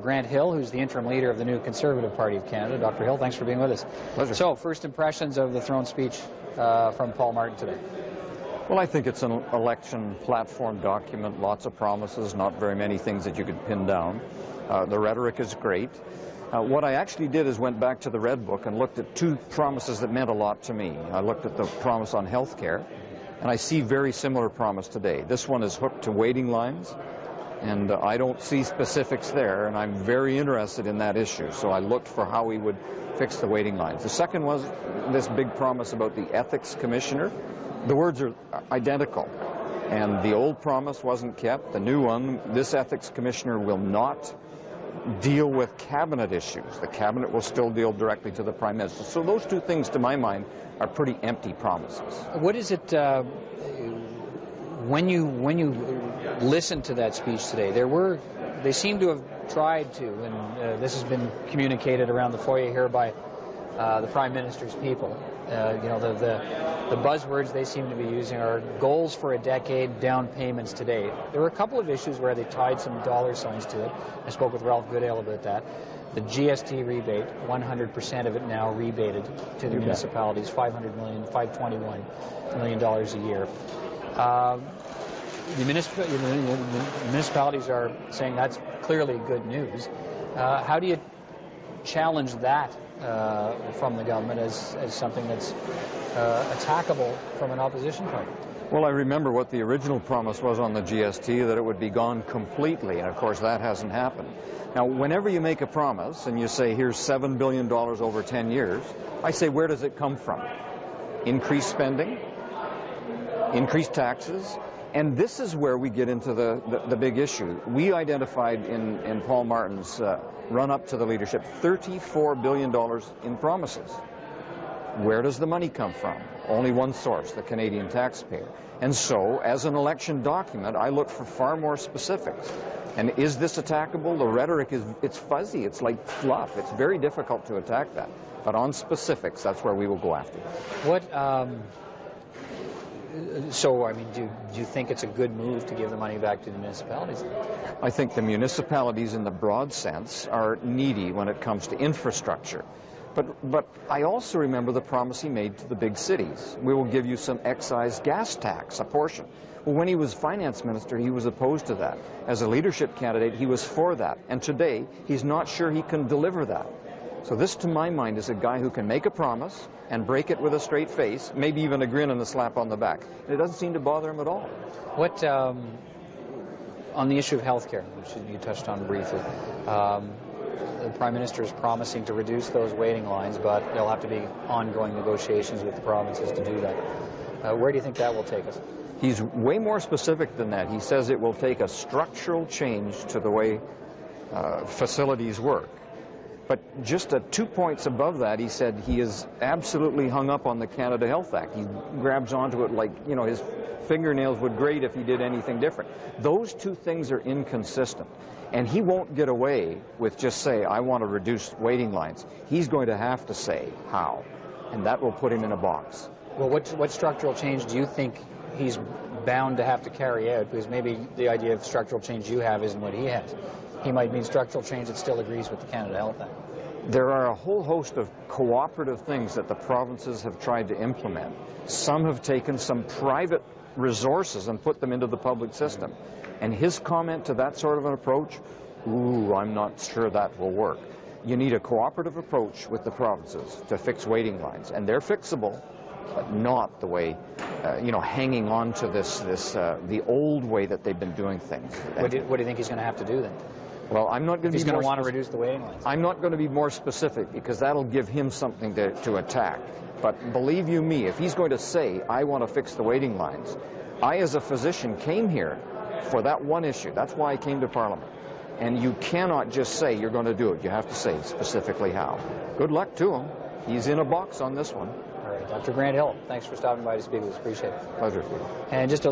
Grant Hill, who's the interim leader of the new Conservative Party of Canada. Dr. Hill, thanks for being with us. Pleasure. So, first impressions of the throne speech from Paul Martin today. Well, I think it's an election platform document, lots of promises, not very many things that you could pin down. The rhetoric is great. What I actually did is went back to the Red Book and looked at two promises that meant a lot to me. I looked at the promise on health care, and I see very similar promise today. This one is hooked to waiting lines, and I don't see specifics there, and I'm very interested in that issue. So I looked for how we would fix the waiting lines. The second was this big promise about the ethics commissioner. The words are identical, and the old promise wasn't kept. The new one, this ethics commissioner will not deal with cabinet issues. The cabinet will still deal directly to the Prime Minister. So those two things, to my mind, are pretty empty promises. What is it, when you listen to that speech today, they seem to have tried to, and this has been communicated around the foyer here by the Prime Minister's people. The buzzwords they seem to be using are goals for a decade, down payments today. There were a couple of issues where they tied some dollar signs to it. I spoke with Ralph Goodale about that. The GST rebate, 100% of it now rebated to the municipalities, $521 million a year. The municipalities are saying that's clearly good news. How do you challenge that from the government as something that's attackable from an opposition party? Well, I remember what the original promise was on the GST, that it would be gone completely, and of course that hasn't happened. Now, whenever you make a promise and you say, here's $7 billion over 10 years, I say, where does it come from? Increased spending, increased taxes, and this is where we get into the big issue. We identified in Paul Martin's run-up to the leadership $34 billion in promises. Where does the money come from? Only one source, the Canadian taxpayer. And so, as an election document, I look for far more specifics. And is this attackable? The rhetoric it's fuzzy, it's like fluff. It's very difficult to attack that. But on specifics, that's where we will go after. So, I mean, do you think it's a good move to give the money back to the municipalities? I think the municipalities, in the broad sense, are needy when it comes to infrastructure. But I also remember the promise he made to the big cities. We will give you some excise gas tax, a portion. Well, when he was finance minister, he was opposed to that. As a leadership candidate, he was for that. And today, he's not sure he can deliver that. So this, to my mind, is a guy who can make a promise and break it with a straight face, maybe even a grin and a slap on the back. And it doesn't seem to bother him at all. What, on the issue of health care, which you touched on briefly, the Prime Minister is promising to reduce those waiting lines, but there'll have to be ongoing negotiations with the provinces to do that. Where do you think that will take us? He's way more specific than that. He says it will take a structural change to the way facilities work. But just 2 points above that, he said he is absolutely hung up on the Canada Health Act. He grabs onto it like, you know, his fingernails would grate if he did anything different. Those two things are inconsistent. And he won't get away with just say, I want to reduce waiting lines. He's going to have to say how. And that will put him in a box. Well, what structural change do you think he's bound to have to carry out? Because maybe the idea of structural change you have isn't what he has. He might mean structural change that still agrees with the Canada Health Act. There are a whole host of cooperative things that the provinces have tried to implement. Some have taken some private resources and put them into the public system. And his comment to that sort of an approach, I'm not sure that will work. You need a cooperative approach with the provinces to fix waiting lines. And they're fixable, but not the way, hanging on to the old way that they've been doing things. What do you think he's going to have to do then? Well, I'm not going to be He's going to want to reduce the waiting lines. I'm not going to be more specific because that'll give him something to attack. But believe you me, if he's going to say, I want to fix the waiting lines, I as a physician came here for that one issue. That's why I came to Parliament. And you cannot just say you're going to do it. You have to say specifically how. Good luck to him. He's in a box on this one. All right, Dr. Grant Hill, thanks for stopping by to speak with us. Appreciate it. Pleasure. And just a